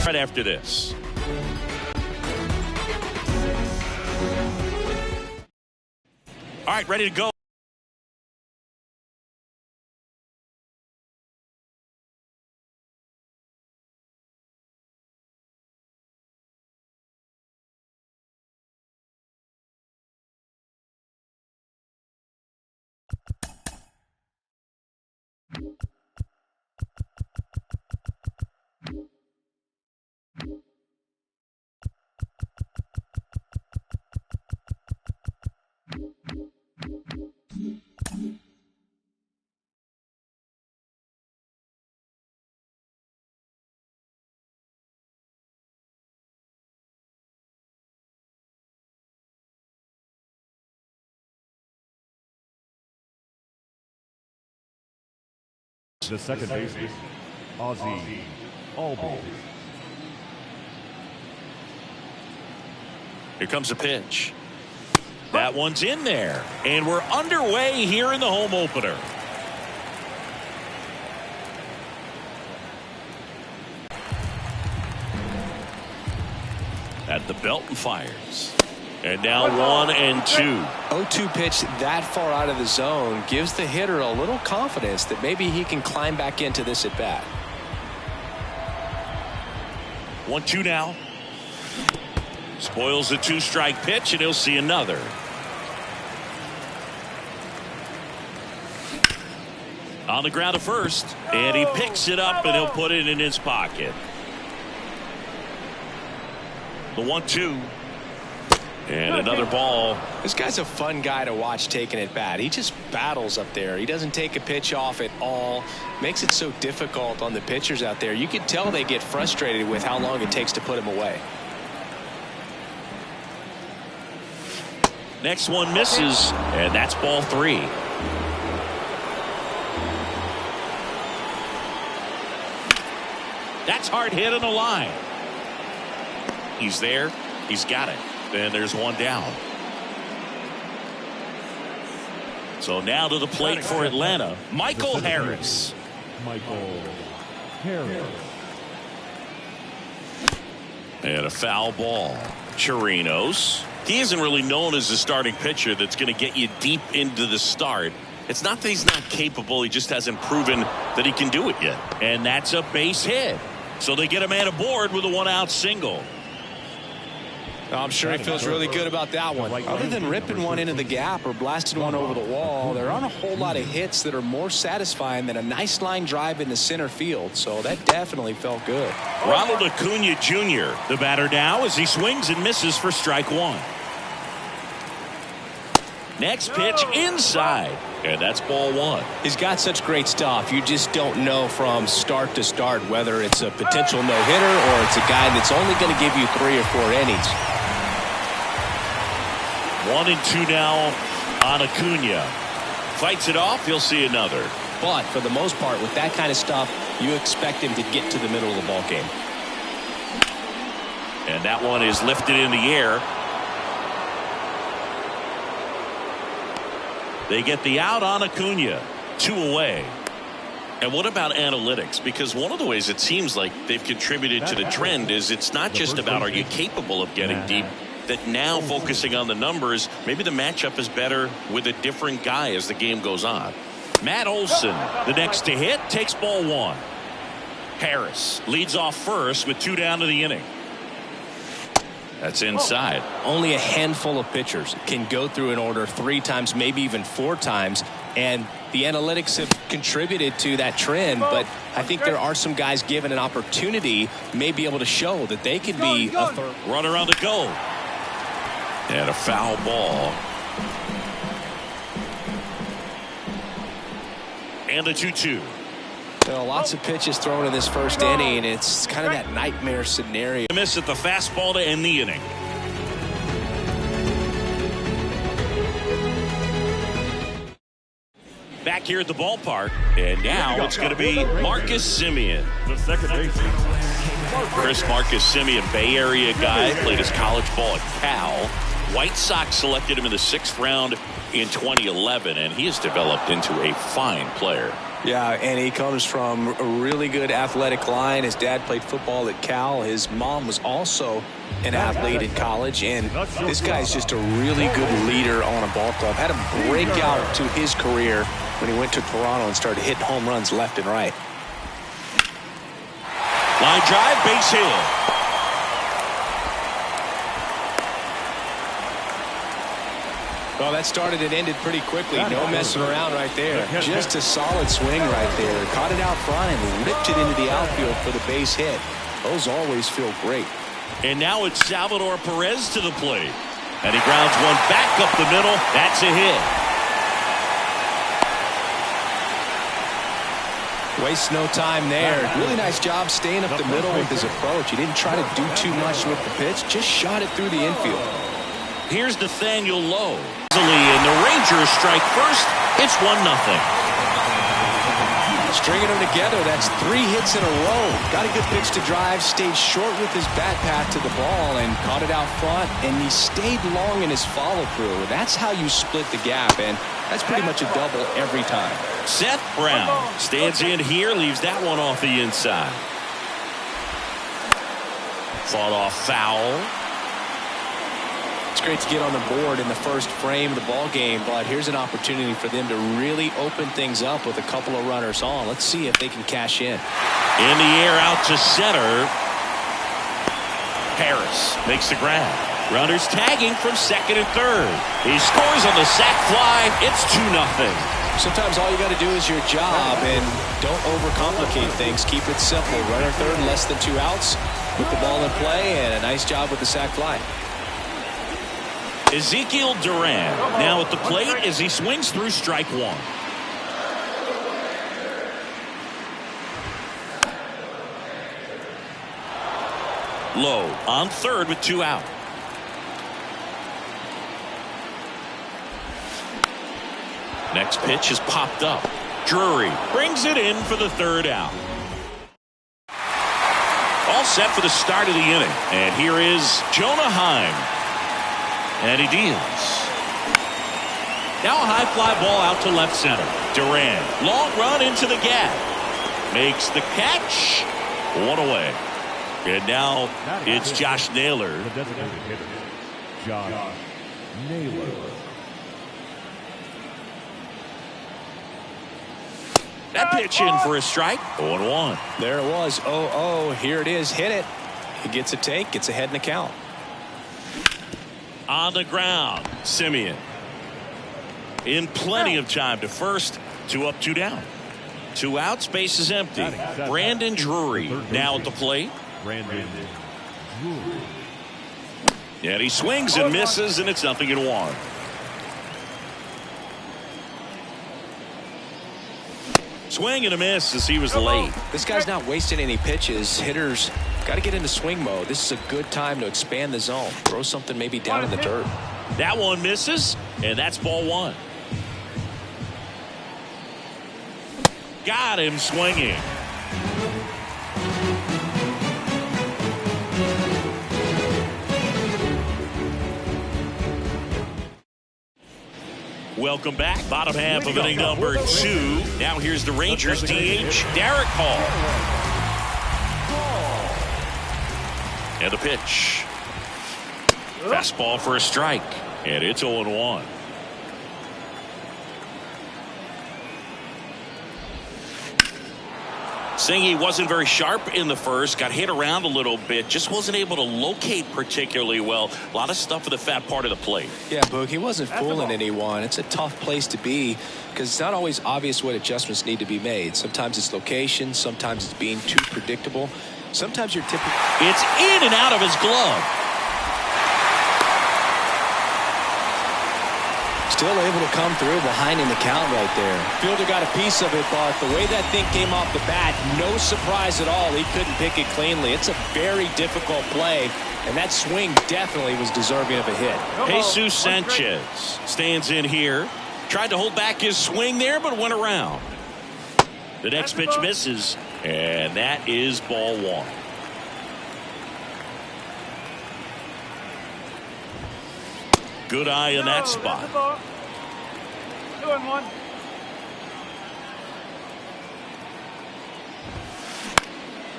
right after this. All right, ready to go. The second baseman, Ozzie Albies. Here comes a pitch. That one's in there. And we're underway here in the home opener. At the belt and fires. And now 1-2. 0-2 pitch that far out of the zone gives the hitter a little confidence that maybe he can climb back into this at bat. 1-2 now. Spoils the 2-strike pitch, and he'll see another. On the ground to first, and he picks it up, and he'll put it in his pocket. The 1-2. And another ball. This guy's a fun guy to watch taking at bat. He just battles up there. He doesn't take a pitch off at all. Makes it so difficult on the pitchers out there. You can tell they get frustrated with how long it takes to put him away. Next one misses, and that's ball 3. That's hard hit on the line. He's there. He's got it. And there's one down. So now to the plate for Atlanta, Michael Harris. Michael Harris. And a foul ball. Chirinos. He isn't really known as a starting pitcher that's going to get you deep into the start. It's not that he's not capable. He just hasn't proven that he can do it yet. And that's a base hit. So they get a man aboard with a 1-out single. I'm sure he feels really good about that one. Other than ripping one into the gap or blasting one over the wall, there aren't a whole lot of hits that are more satisfying than a nice line drive into center field. So that definitely felt good. Ronald Acuna Jr., the batter now as he swings and misses for strike 1. Next pitch inside, and that's ball 1. He's got such great stuff. You just don't know from start to start whether it's a potential no-hitter or it's a guy that's only going to give you 3 or 4 innings. 1-2 now on Acuna. Fights it off. He'll see another. But for the most part, with that kind of stuff, you expect him to get to the middle of the ball game. And that one is lifted in the air. They get the out on Acuna. 2 away. And what about analytics? Because one of the ways it seems like they've contributed to the trend is it's not just about are you capable of getting deep, that now focusing on the numbers, maybe the matchup is better with a different guy as the game goes on. Matt Olson, the next to hit, takes ball 1. Harris leads off first with 2 down to the inning. That's inside. Only a handful of pitchers can go through an order 3 times, maybe even 4 times, and the analytics have contributed to that trend, but I think there are some guys given an opportunity may be able to show that they could be a third. Runner on the go. And a foul ball. And the 2-2. Well, lots of pitches thrown in this first inning. It's kind of that nightmare scenario. Miss at the fastball to end the inning. Back here at the ballpark, and now it's going to be Marcus Semien. The second baseman, Chris Marcus Semien, Bay Area guy, played his college ball at Cal. White Sox selected him in the 6th round in 2011, and he has developed into a fine player. Yeah, and he comes from a really good athletic line. His dad played football at Cal. His mom was also an athlete in college. And this guy's just a really good leader on a ball club. Had a breakout to his career when he went to Toronto and started hitting home runs left and right. Line drive, base hit. Well, that started and ended pretty quickly. No messing around right there. Just a solid swing right there. Caught it out front and ripped it into the outfield for the base hit. Those always feel great. And now it's Salvador Perez to the plate. And he grounds one back up the middle. That's a hit. Wastes no time there. Really nice job staying up the middle with his approach. He didn't try to do too much with the pitch. Just shot it through the infield. Here's Nathaniel Lowe. And the Rangers strike first. It's 1-0. Stringing them together, that's 3 hits in a row. Got a good pitch to drive, stayed short with his bat path to the ball and caught it out front, and he stayed long in his follow-through. That's how you split the gap, and that's pretty much a double every time. Seth Brown stands in here, leaves that one off the inside. Fought off foul. It's great to get on the board in the first frame of the ball game, but here's an opportunity for them to really open things up with a couple of runners on. Let's see if they can cash in. In the air out to center. Harris makes the grab. Runners tagging from second and third. He scores on the sac fly. It's 2-0. Sometimes all you got to do is your job and don't overcomplicate things. Keep it simple. Runner third, less than 2 outs. Put the ball in play, and a nice job with the sac fly. Ezekiel Duran now at the plate as he swings through strike one. Lowe on third with 2 out. Next pitch is popped up. Drury brings it in for the 3rd out. All set for the start of the inning. And here is Jonah Heim. And he deals. Now a high fly ball out to left center. Duran, long run into the gap. Makes the catch. 1 away. And now it's Josh Naylor. The designated hitter, Josh Naylor. That pitch in for a strike. 0-1. There it was. 0-0. Here it is. Hit it. He gets a take. Gets ahead in the count. On the ground, Simeon. In plenty of time to first. 2 up, 2 down. 2 outs, base is empty. Brandon Drury now at the plate. Brandon Drury. And he swings and misses, and it's 0-1. Swing and a miss as he was late. This guy's not wasting any pitches. Hitters got to get into swing mode. This is a good time to expand the zone. Throw something maybe down in the dirt. That one misses, and that's ball 1. Got him swinging. Welcome back. Bottom half of inning number 2. Now here's the Rangers DH, Derek Hall. And the pitch. Fastball for a strike. And it's 0-1. Singy wasn't very sharp in the first. Got hit around a little bit. Just wasn't able to locate particularly well. A lot of stuff for the fat part of the plate. Yeah, Boog, he wasn't fooling anyone. It's a tough place to be because it's not always obvious what adjustments need to be made. Sometimes it's location. Sometimes it's being too predictable. Sometimes you're typical. It's in and out of his glove. Still able to come through behind in the count right there. Fielder got a piece of it, but the way that thing came off the bat, no surprise at all. He couldn't pick it cleanly. It's a very difficult play, and that swing definitely was deserving of a hit. Jesus Sanchez stands in here. Tried to hold back his swing there, but went around. The next pitch misses, and that is ball 1. Good eye in that spot. 2-1.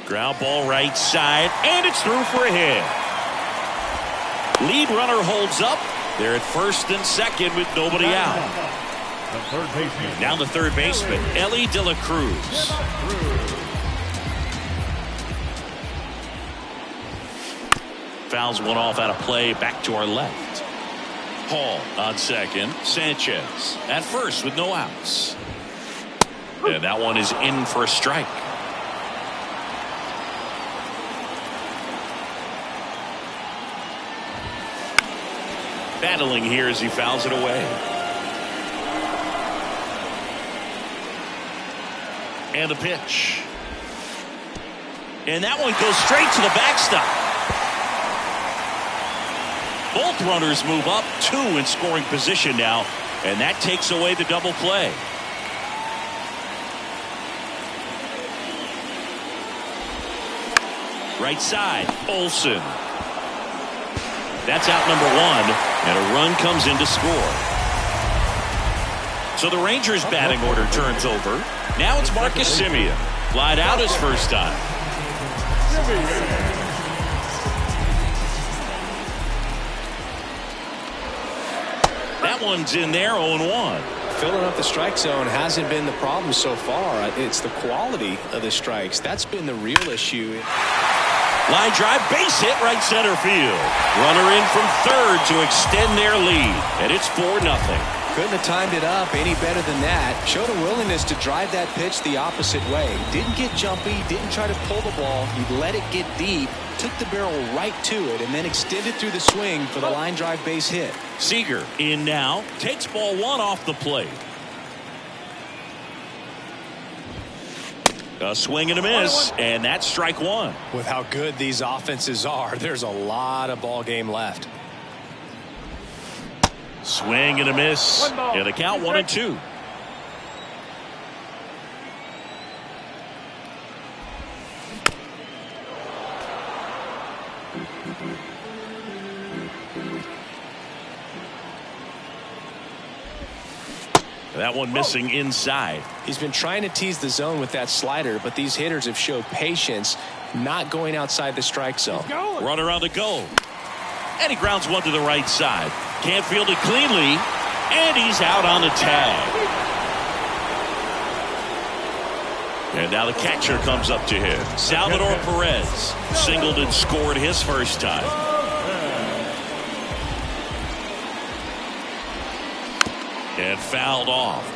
Ground ball right side, and it's through for a hit. Lead runner holds up. They're at first and second with nobody out. The third baseman. Now the third baseman, Ellie De La Cruz. Fouls one off out of play, back to our left. Hall on second. Sanchez at first with no outs. And that one is in for a strike. Battling here as he fouls it away. And the pitch. And that one goes straight to the backstop. Both runners move up, 2 in scoring position now, and that takes away the double play. Right side, Olsen. That's out number 1, and a run comes in to score. So the Rangers' batting order turns over. Now it's Marcus Semien. Flied out his first time. That one's in there, 0-1. Filling up the strike zone hasn't been the problem so far. It's the quality of the strikes. That's been the real issue. Line drive, base hit, right center field. Runner in from third to extend their lead, and it's 4-0. Couldn't have timed it up any better than that. Showed a willingness to drive that pitch the opposite way. Didn't get jumpy, didn't try to pull the ball. He let it get deep, took the barrel right to it, and then extended through the swing for the line drive base hit. Seager in now, takes ball 1 off the plate. A swing and a miss, and that's strike 1. With how good these offenses are, there's a lot of ball game left. Swing and a miss, and the count 1-2. That one missing inside. He's been trying to tease the zone with that slider, but these hitters have showed patience, not going outside the strike zone. Runner on the go. And he grounds one to the right side. Can't field it cleanly, and he's out on the tag. And now the catcher comes up to him. Salvador Perez singled and scored his first time. And fouled off.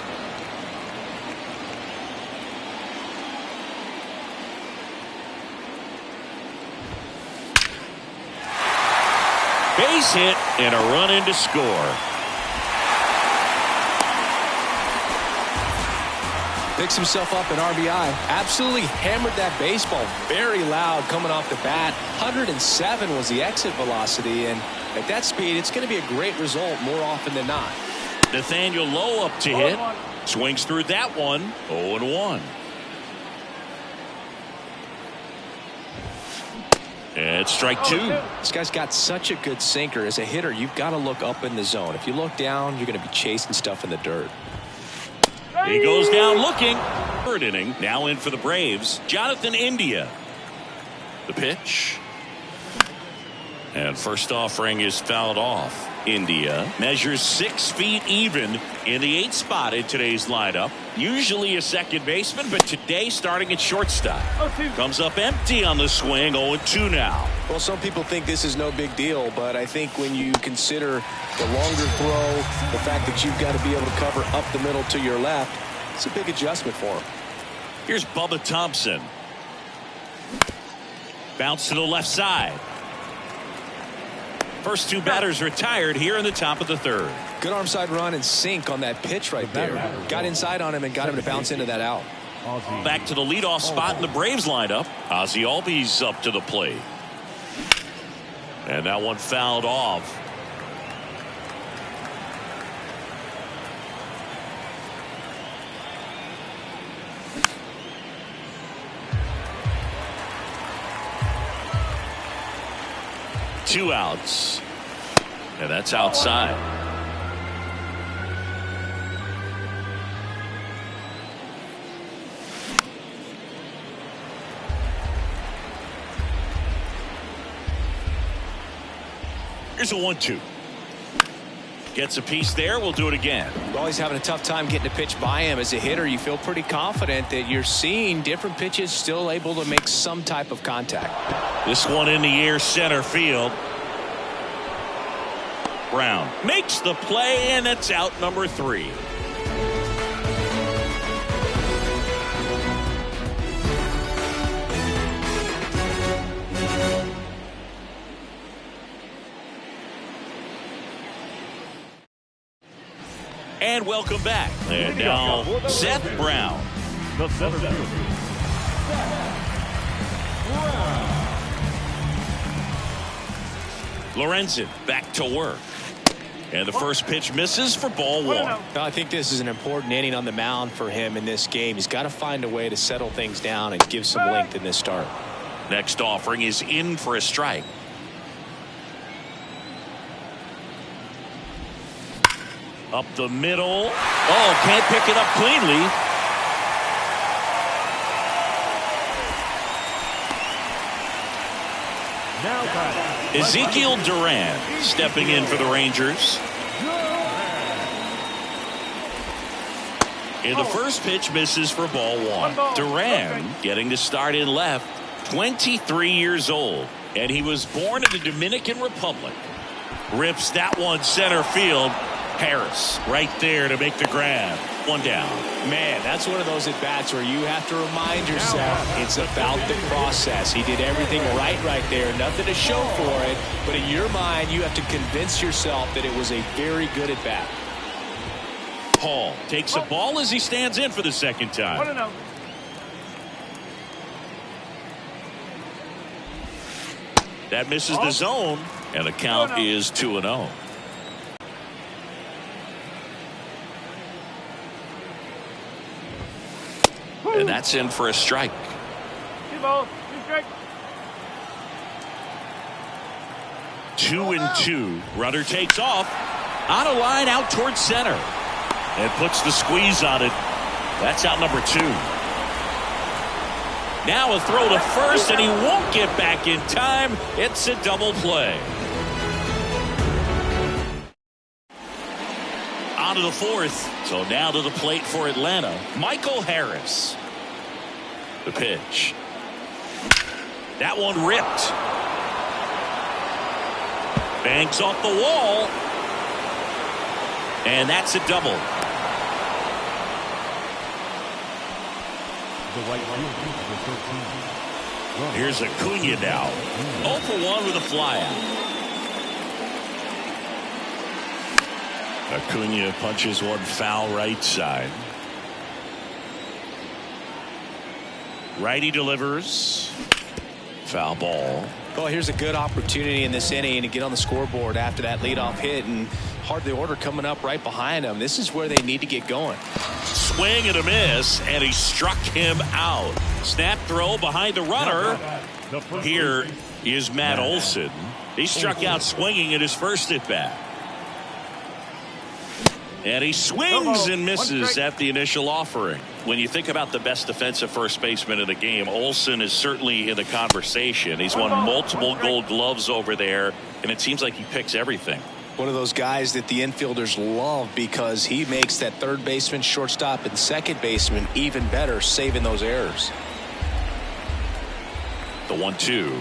Base hit and a run in to score. Picks himself up an RBI. Absolutely hammered that baseball. Very loud coming off the bat. 107 was the exit velocity, and at that speed, it's going to be a great result more often than not. Nathaniel Lowe up to hit. Swings through that one. 0-1. And strike 2. This guy's got such a good sinker. As a hitter, you've got to look up in the zone. If you look down, you're going to be chasing stuff in the dirt. He goes down looking. Third inning. Now in for the Braves, Jonathan India. The pitch. And first offering is fouled off. India measures 6 feet even in the 8th spot in today's lineup. Usually a second baseman, but today starting at shortstop. Comes up empty on the swing. 0-2 now. Well, some people think this is no big deal, but I think when you consider the longer throw, the fact that you've got to be able to cover up the middle to your left, it's a big adjustment for him. Here's Bubba Thompson. Bounce to the left side. First 2 batters retired here in the top of the 3rd. Good arm side run and sink on that pitch right there. Got inside on him and got him to bounce into that out. Back to the leadoff spot in the Braves lineup. Ozzie Albies up to the plate. And that one fouled off. Two outs. And that's outside. Here's a 1-2. Gets a piece there. We'll do it again. Well, he's having a tough time getting a pitch by him. As a hitter, you feel pretty confident that you're seeing different pitches still able to make some type of contact. This one in the air, center field. Brown makes the play, and it's out number 3. And welcome back. And now Seth Brown. The center fielder, Lorenzen back to work. And the first pitch misses for ball 1. I think this is an important inning on the mound for him in this game. He's got to find a way to settle things down and give some length in this start. Next offering is in for a strike. Up the middle. Oh, can't pick it up cleanly. Ezekiel Duran stepping in for the Rangers. And the first pitch misses for ball 1. Duran getting to start in left, 23 years old, and he was born in the Dominican Republic. Rips that one center field. Harris right there to make the grab. 1 down. Man, that's one of those at-bats where you have to remind yourself it's about the process. He did everything right there. Nothing to show for it. But in your mind, you have to convince yourself that it was a very good at-bat. Paul takes a ball as he stands in for the second time. That misses the zone, and the count is 2-0. And that's in for a strike. 2-2. Runner takes off. On a line out towards center. And puts the squeeze on it. That's out number 2. Now a throw to first, and he won't get back in time. It's a double play. On to the 4th. So now to the plate for Atlanta, Michael Harris. The pitch. That one ripped. Bangs off the wall. And that's a double. Here's Acuna now. 0 for 1 with a flyout. Acuna punches one foul right side. Righty delivers. Foul ball. Well, here's a good opportunity in this inning to get on the scoreboard after that leadoff hit, and hard the order coming up right behind them. This is where they need to get going. Swing and a miss, and he struck him out. Snap throw behind the runner. Here is Matt Olson. He struck out swinging at his first at bat. And he swings and misses at the initial offering. When you think about the best defensive first baseman in the game, Olson is certainly in the conversation. He's won multiple gold gloves over there, and it seems like he picks everything. One of those guys that the infielders love because he makes that third baseman, shortstop, and second baseman even better, saving those errors. The 1-2.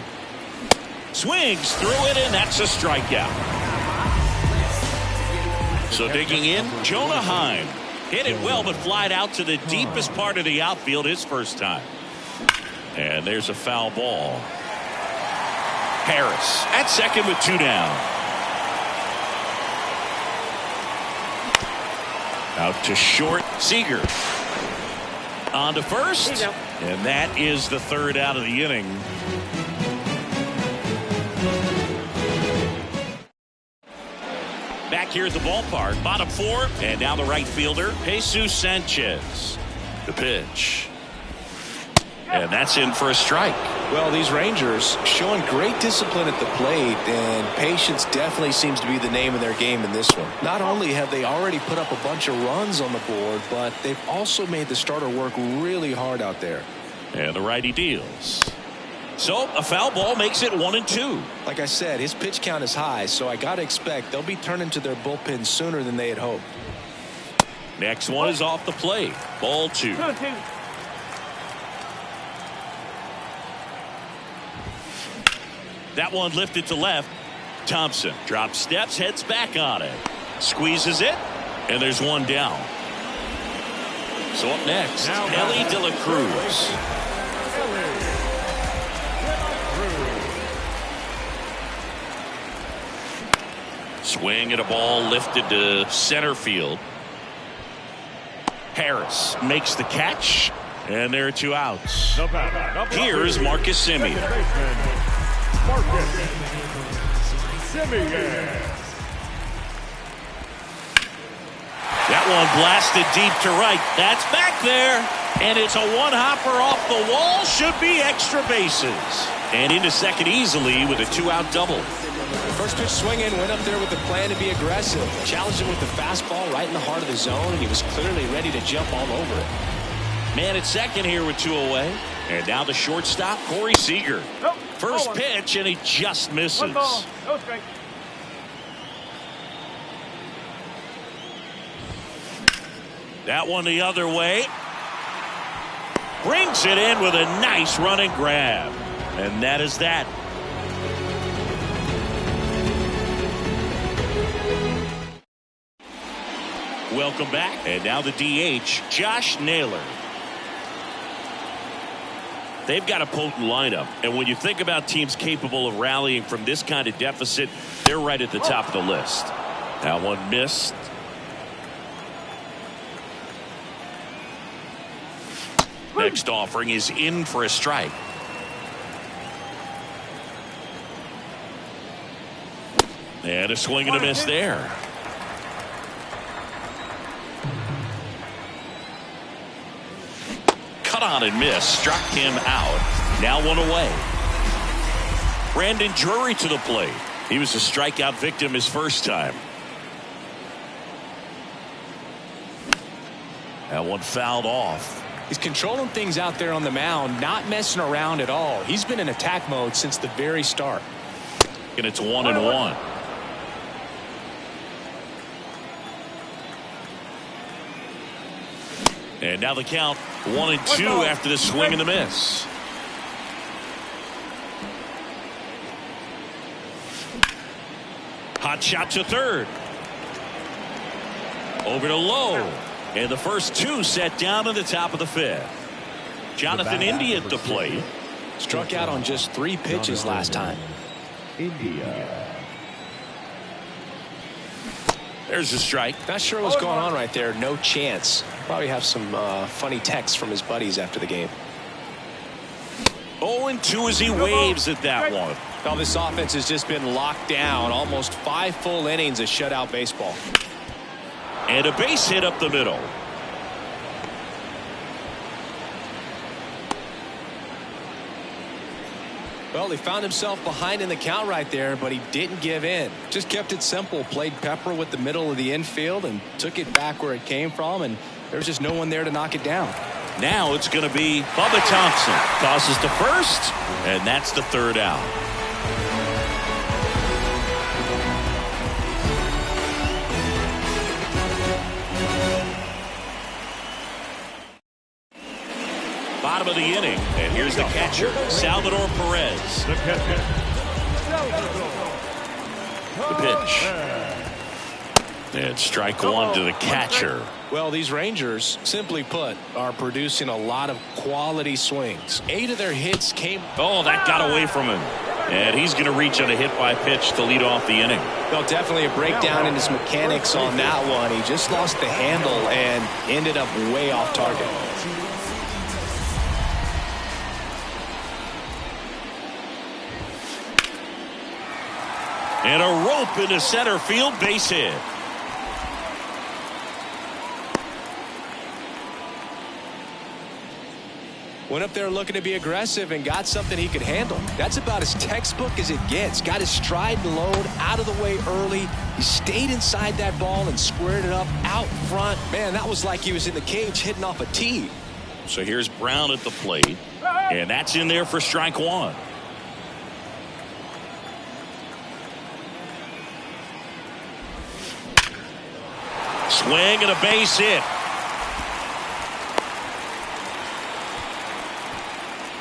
Swings through it, and that's a strikeout. So digging in, Jonah Heim. Hit it well, but flied out to the deepest part of the outfield his first time. And there's a foul ball. Harris at second with 2 down. Out to short, Seager. On to first. And that is the 3rd out of the inning. Back here at the ballpark, bottom 4, and now the right fielder, Jesus Sanchez. The pitch. And that's in for a strike. Well, these Rangers showing great discipline at the plate, and patience definitely seems to be the name of their game in this one. Not only have they already put up a bunch of runs on the board, but they've also made the starter work really hard out there. And the righty deals. So a foul ball makes it 1-2. Like I said, his pitch count is high, so I got to expect they'll be turning to their bullpen sooner than they had hoped. Next one is off the plate. Ball 2. That one lifted to left. Thompson drops steps, heads back on it. Squeezes it, and there's one down. So up next, Ellie De La Cruz. Swing at a ball lifted to center field. Harris makes the catch, and there are 2 outs. Here's Marcus Semien. That one blasted deep to right. That's back there, and it's a one-hopper off the wall. Should be extra bases. And into second easily with a 2-out double. First pitch swinging, went up there with the plan to be aggressive. Challenged him with the fastball right in the heart of the zone, and he was clearly ready to jump all over it. Man at second here with 2 away. And now the shortstop, Corey Seager. First pitch, and he just misses. That one the other way. Brings it in with a nice running grab. And that is that. Welcome back. And now the DH, Josh Naylor. They've got a potent lineup. And when you think about teams capable of rallying from this kind of deficit, they're right at the top of the list. That one missed. Next offering is in for a strike. And a swing and a miss there. Cut on and miss. Struck him out. Now 1 away. Brandon Drury to the plate. He was a strikeout victim his first time. That one fouled off. He's controlling things out there on the mound, not messing around at all. He's been in attack mode since the very start. And it's 1-1. And now the count 1-2 after the swing and the miss. Hot shot to third. Over to Lowe. And the first 2 set down to the top of the 5th. Jonathan India at the plate. Struck out on just 3 pitches last time. India. There's a strike. Not sure what's going on right there. No chance. Probably have some funny texts from his buddies after the game. 0-2 as he waves at that one. Well, this offense has just been locked down. Almost 5 full innings of shutout baseball. And a base hit up the middle. Well, he found himself behind in the count right there, but he didn't give in. Just kept it simple. Played pepper with the middle of the infield and took it back where it came from, and there's just no one there to knock it down. Now it's going to be Bubba Thompson. Tosses to first, and that's the 3rd out. Bottom of the inning, and here's the catcher, Salvador Perez. The pitch. And strike 1 to the catcher. Well, these Rangers, simply put, are producing a lot of quality swings. 8 of their hits came. Oh, that got away from him. And he's going to reach on a hit by pitch to lead off the inning. Well, definitely a breakdown in his mechanics on that one. He just lost the handle and ended up way off target. And a rope into center field, base hit. Went up there looking to be aggressive and got something he could handle. That's about as textbook as it gets. Got his stride and load out of the way early. He stayed inside that ball and squared it up out front. Man, that was like he was in the cage hitting off a tee. So here's Brown at the plate. And that's in there for strike 1. Swing and a base hit.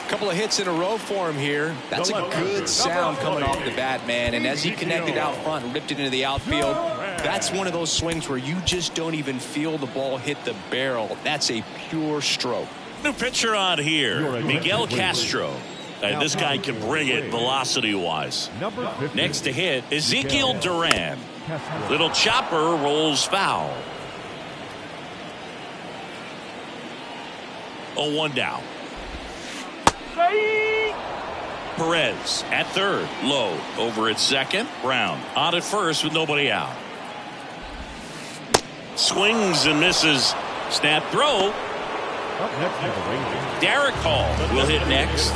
Couple of hits in a row for him here. That's a good sound coming off the bat, man. And as he connected out front and ripped it into the outfield, that's one of those swings where you just don't even feel the ball hit the barrel. That's a pure stroke. New pitcher on here, Miguel Castro. And this guy can bring it velocity-wise. Next to hit, Ezekiel Duran. Little chopper rolls foul. 0-1 down. Perez at third, low, over at second. Brown on at first with nobody out. Swings and misses. Snap throw. Derek Hall will hit next.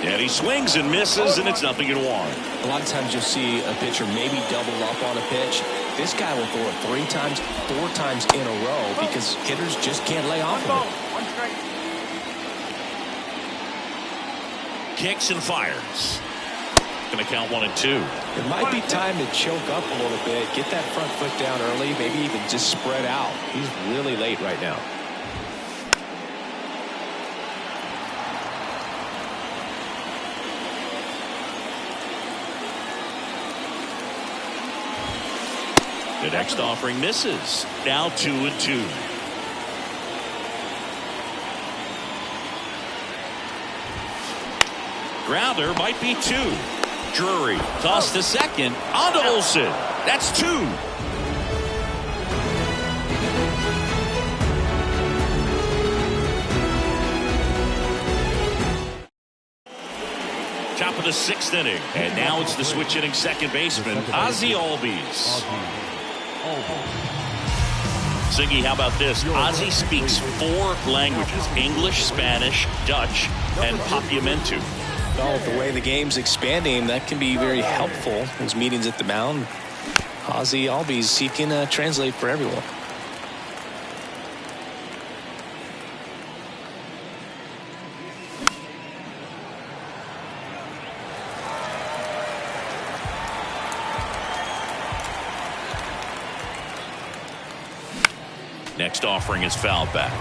And he swings and misses, and it's 0-1. A lot of times you'll see a pitcher maybe double up on a pitch. This guy will throw it 3 times, 4 times in a row because hitters just can't lay off of it. Kicks and fires. Going to count 1 and 2. It might be time to choke up a little bit, get that front foot down early, maybe even just spread out. He's really late right now. The next offering misses. Now 2 and 2. Grounder might be 2. Drury tossed to second. On to Olsen. That's 2. Top of the 6th inning. And now it's the switch hitting second baseman, Ozzie Albies. Ziggy, how about this? Ozzie speaks 4 languages: English, Spanish, Dutch, and Papiamentu. Well, the way the game's expanding, that can be very helpful. Those meetings at the mound. Ozzie Albies, he can translate for everyone. Next offering is fouled back.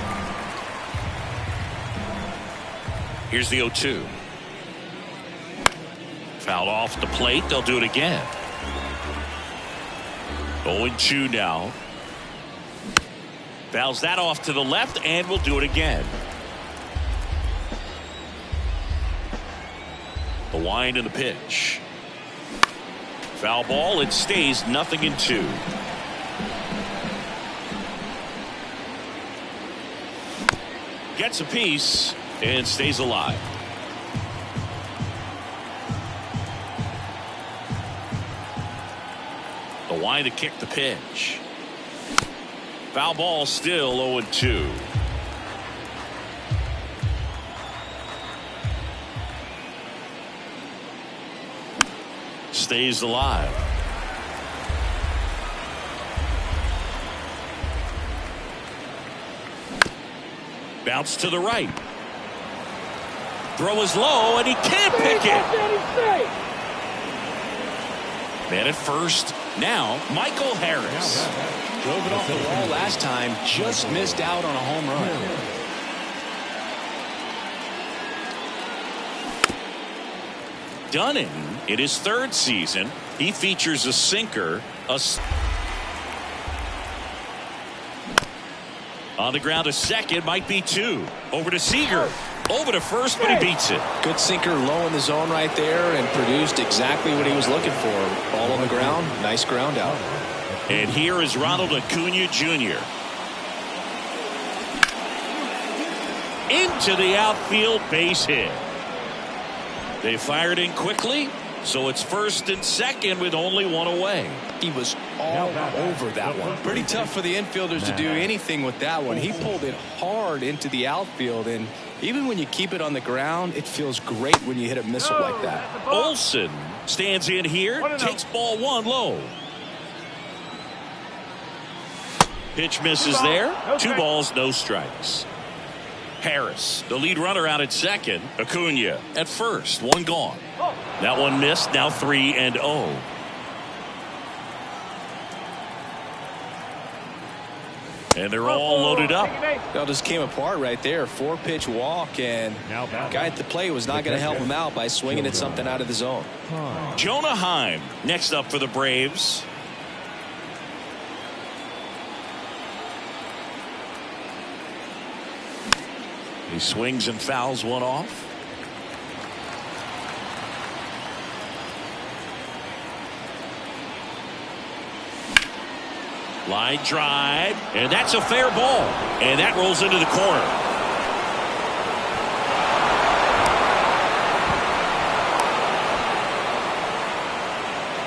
Here's the 0-2. Fouled off the plate. They'll do it again. 0-2 now. Fouls that off to the left and will do it again. The wind and the pitch. Foul ball. It stays 0-2. Gets a piece and stays alive. The wind to kick the pitch. Foul ball, still 0-2. Stays alive. Bounce to the right. Throw is low, and he can't pick it. Man at first. Now, Michael Harris. Drove it off the wall last time. Just missed out on a home run. Dunning, in his 3rd season, he features a sinker, on the ground to second, might be 2. Over to Seager. Over to first, but he beats it. Good sinker low in the zone right there and produced exactly what he was looking for. Ball on the ground. Nice ground out. And here is Ronald Acuna Jr. Into the outfield, base hit. They fired in quickly, so it's 1st and 2nd with only 1 away. He was all over that one. Pretty tough for the infielders to do anything with that one. He pulled it hard into the outfield, and even when you keep it on the ground, it feels great when you hit a missile like that. Olsen stands in here, takes ball 1 low. Pitch misses there. 2 balls, no strikes. Harris, the lead runner, out at second. Acuna at first. One gone. That one missed. Now 3-0. And they're all loaded up. Well, just came apart right there. 4-pitch walk, and guy at the plate was not going to help him out by swinging at something out of the zone. Jonah Heim next up for the Braves. He swings and fouls one off. Line drive, and that's a fair ball, and that rolls into the corner.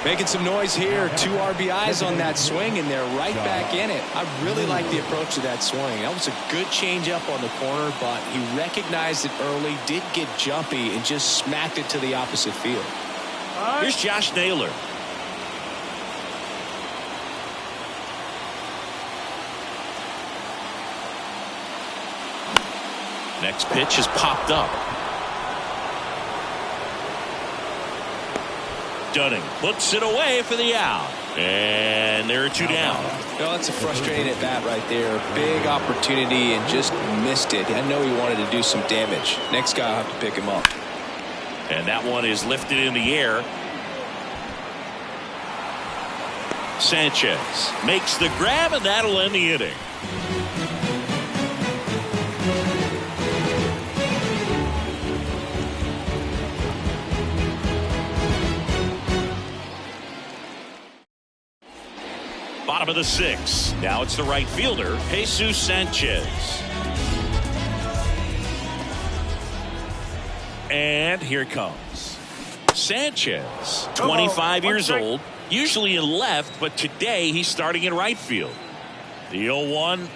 Making some noise here. 2 RBIs on that swing, and they're right back in it. I really like the approach to that swing. That was a good changeup on the corner, but he recognized it early, did get jumpy, and just smacked it to the opposite field. Here's Josh Naylor. Next pitch is popped up. Dunning puts it away for the out. And there are 2 down. Well, that's a frustrating at bat right there. Big opportunity and just missed it. I know he wanted to do some damage. Next guy will have to pick him up. And that one is lifted in the air. Sanchez makes the grab, and that'll end the inning. Bottom of the 6th. Now it's the right fielder, Jesus Sanchez. And here comes Sanchez, 25 years old, usually in left, but today he's starting in right field. The 0-1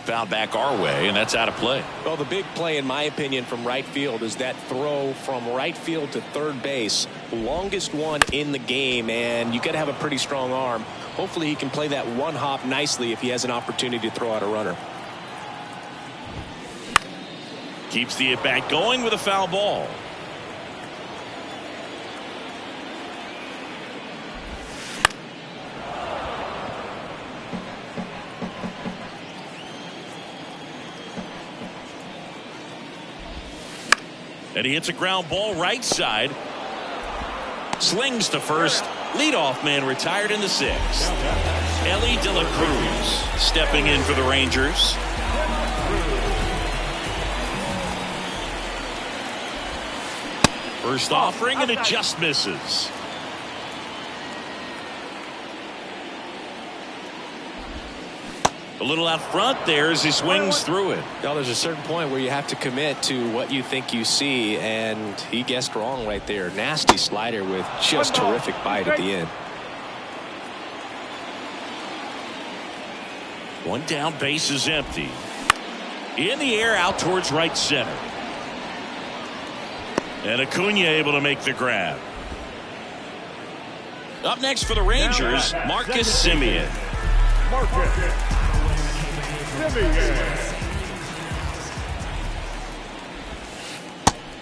fouled back our way, and that's out of play. Well, the big play, in my opinion, from right field is that throw from right field to third base. Longest one in the game, and you got to have a pretty strong arm. Hopefully he can play that one hop nicely if he has an opportunity to throw out a runner. Keeps the at-bat going with a foul ball. And he hits a ground ball right side. Slings to first. Leadoff man retired in the 6th. Ellie De La Cruz stepping in for the Rangers. First offering, and it just misses. A little out front there as he swings through it. Now there's a certain point where you have to commit to what you think you see, and he guessed wrong right there. Nasty slider with just terrific bite at the end. One down, base is empty. In the air, out towards right center. And Acuna able to make the grab. Up next for the Rangers, Marcus Semien.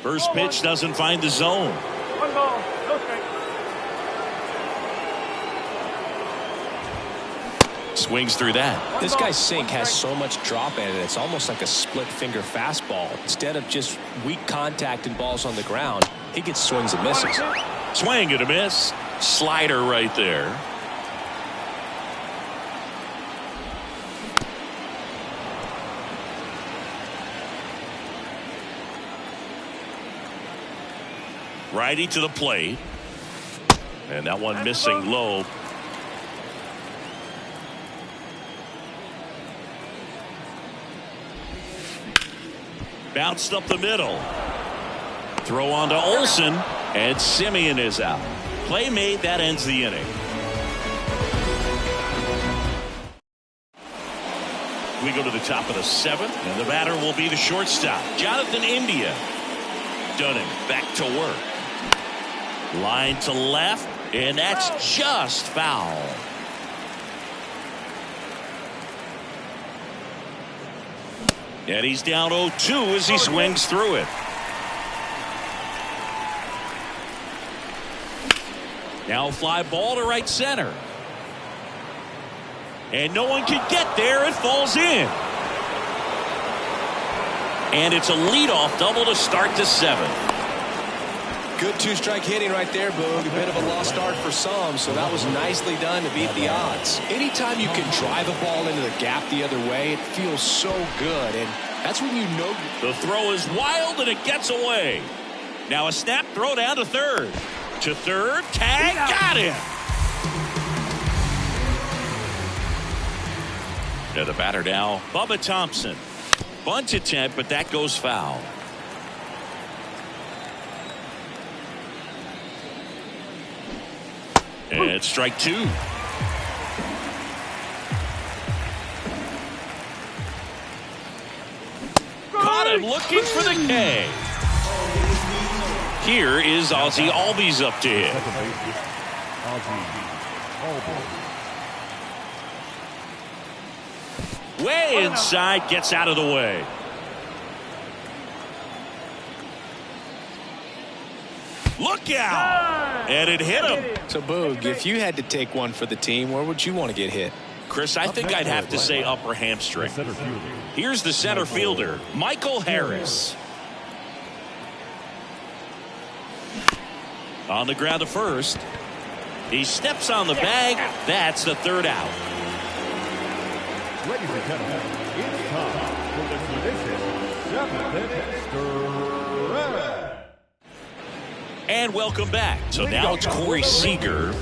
First pitch doesn't find the zone. 1 ball, no strike. Swings through that. This guy's sink has so much drop in it. It's almost like a split finger fastball. Instead of just weak contact and balls on the ground, he gets swings and misses. Swing and a miss. Slider right there. Righty to the plate. And that one missing low. Bounced up the middle. Throw on to Olsen. And Semien is out. Play made. That ends the inning. We go to the top of the 7th. And the batter will be the shortstop, Jonathan India. Dunning back to work. Line to left, and that's just foul. And he's down 0-2 as he swings through it. Now a fly ball to right center. And no one can get there. It falls in. And it's a leadoff double to start the 7th. Good two-strike hitting right there, Boog. A bit of a lost start for some, so that was nicely done to beat the odds. Anytime you can drive a ball into the gap the other way, it feels so good, and that's when you know. The throw is wild, and it gets away. Now a snap throw down to third. To third, tag, got him. Yeah, the batter now, Bubba Thompson. Bunt attempt, but that goes foul. And it's strike 2. Caught him looking for the K. Here is Ozzie Albies up to hit. Way inside, gets out of the way. Look out! And it hit him. So, Boog, if you had to take one for the team, where would you want to get hit? Chris, I think I'd have to say upper hamstring. Here's the center fielder, Michael Harris. On the ground to first. He steps on the bag. That's the 3rd out. Ladies and gentlemen, it's time for the tradition 7th stretch. And welcome back. So now it's Corey Seager.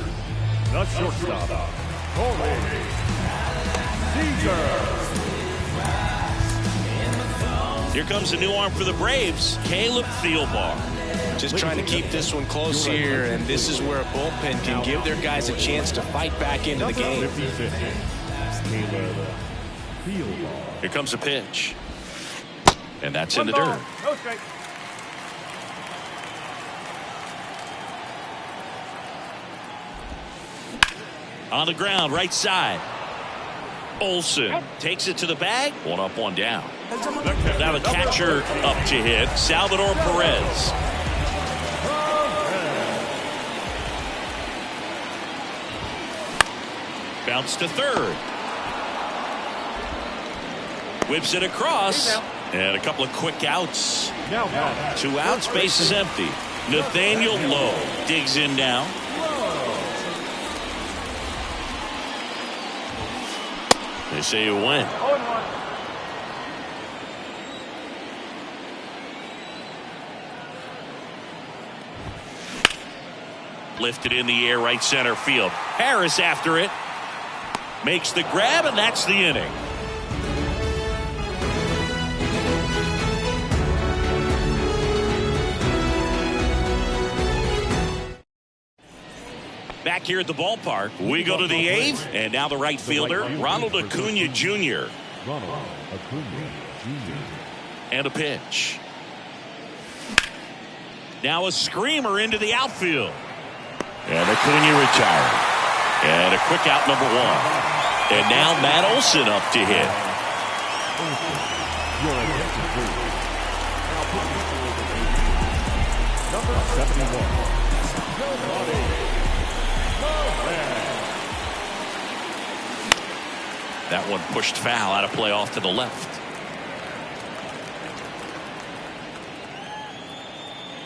The shortstop, Corey Seager. Here comes a new arm for the Braves, Caleb Thielbar. Just trying to keep this one close here, and this is where a bullpen can give their guys a chance to fight back into the game. Here comes a pitch. And that's in the dirt. No strike. On the ground, right side. Olsen takes it to the bag. 1 up, 1 down. Now the catcher up to hit, Salvador Perez. Bounce to third. Whips it across. And a couple of quick outs. 2 outs, base is empty. Nathaniel Lowe digs in now. They say you win. 0-1. Lifted in the air, right center field. Harris after it. Makes the grab, and that's the inning. Back here at the ballpark, we go to the 8th, and now the right fielder, Ronald Acuna Jr. And a pitch. Now a screamer into the outfield. And Acuna retired. And a quick out, number 1. And now Matt Olson up to hit. Number 71. That one pushed foul, out of play off to the left.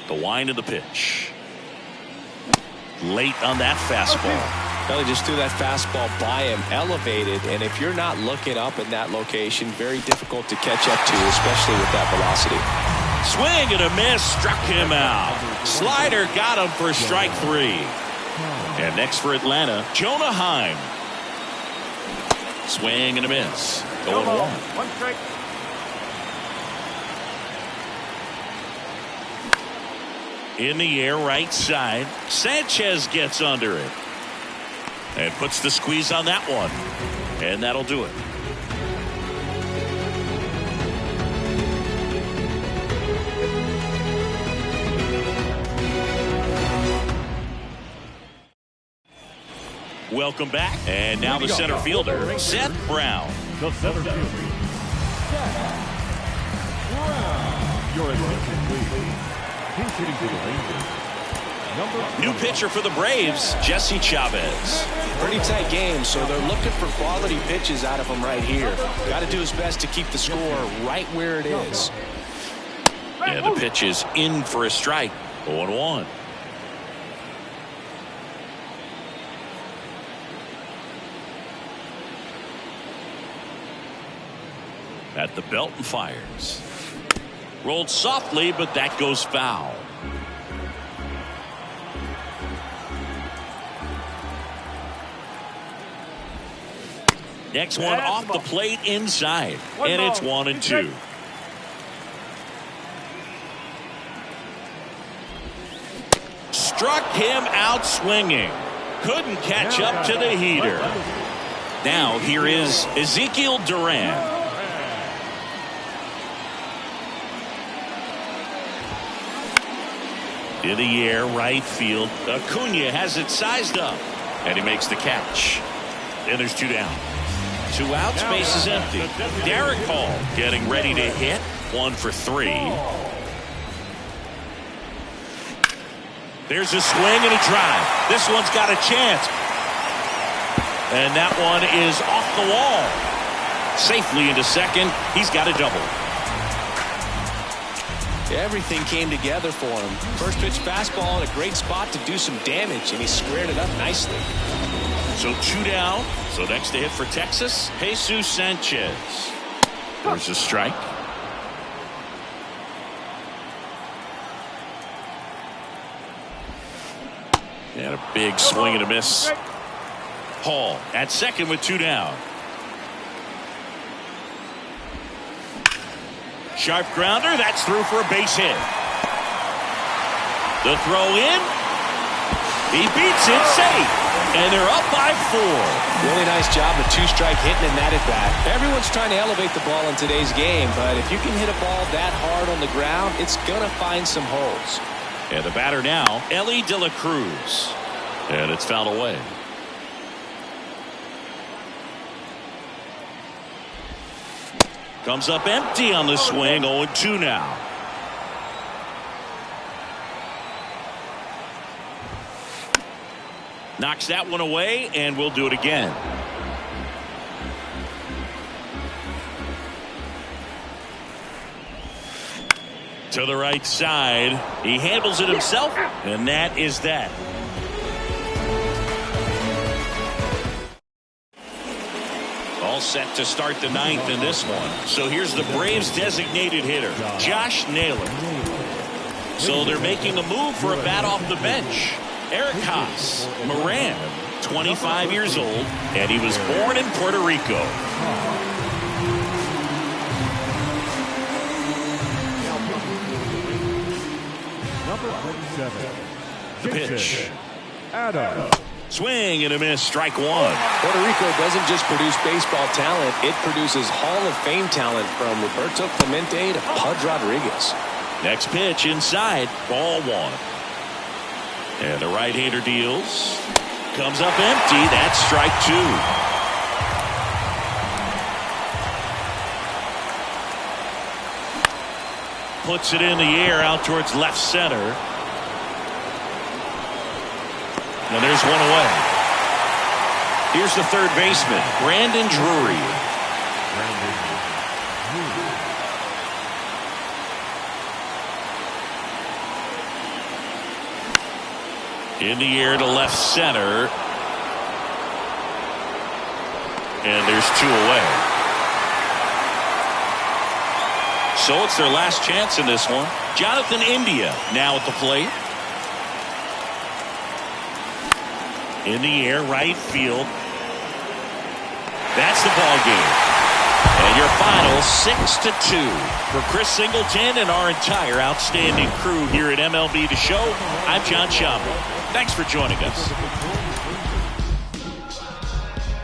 The wind of the pitch. Late on that fastball. Well, he just threw that fastball by him, elevated, and if you're not looking up in that location, very difficult to catch up to, especially with that velocity. Swing and a miss, struck him out. Slider got him for strike 3. And next for Atlanta, Jonah Heim. Swing and a miss. 0-1. 1 strike. In the air, right side. Sanchez gets under it. And puts the squeeze on that one. And that'll do it. Welcome back. And now the center fielder, Seth Brown. The center fielder, Seth Your attention, please. He's hitting for the Rangers. New pitcher for the Braves, Jesse Chavez. Pretty tight game, so they're looking for quality pitches out of him right here. Got to do his best to keep the score right where it is. And the pitch is in for a strike. 0-1. At the belt and fires. Rolled softly, but that goes foul. Next one off the plate inside. And it's 1-2. Struck him out swinging. Couldn't catch up to the heater. Now here is Ezekiel Duran. In the air, right field. Acuna has it sized up. And he makes the catch. And there's 2 down. 2 outs, base is empty. Derek Hall getting ready to hit. 1 for 3. There's a swing and a drive. This one's got a chance. And that one is off the wall. Safely into second. He's got a double. Everything came together for him. First pitch fastball in a great spot to do some damage, and he squared it up nicely. So 2 down. So next to hit for Texas, Jesus Sanchez. There's a strike. And a big swing and a miss. Hall at second with 2 down. Sharp grounder. That's through for a base hit. The throw in. He beats it safe. And they're up by 4. Really nice job of 2-strike hitting in that at bat. Everyone's trying to elevate the ball in today's game, but if you can hit a ball that hard on the ground, it's going to find some holes. And the batter now, Ellie De La Cruz. And it's fouled away. Comes up empty on the swing. 0-2 now. Knocks that one away, and we'll do it again. To the right side. He handles it himself, and that is that. All set to start the 9th in this one. So here's the Braves designated hitter, Josh Naylor. So they're making a move for a bat off the bench. Eric Haas, Moran, 25 years old, and he was born in Puerto Rico. Number 47. The pitch. Adam. Swing and a miss, strike 1. Puerto Rico doesn't just produce baseball talent, it produces Hall of Fame talent from Roberto Clemente to Pudge Rodriguez. Next pitch inside, ball 1. And the right-hander deals. Comes up empty. That's strike 2. Puts it in the air out towards left center. And there's one away. Here's the third baseman, Brandon Drury. In the air to left center. And there's 2 away. So it's their last chance in this one. Jonathan India now at the plate. In the air, right field. That's the ball game. And your final 6-2 for Chris Singleton and our entire outstanding crew here at MLB The Show. I'm John Schaumburg. Thanks for joining us.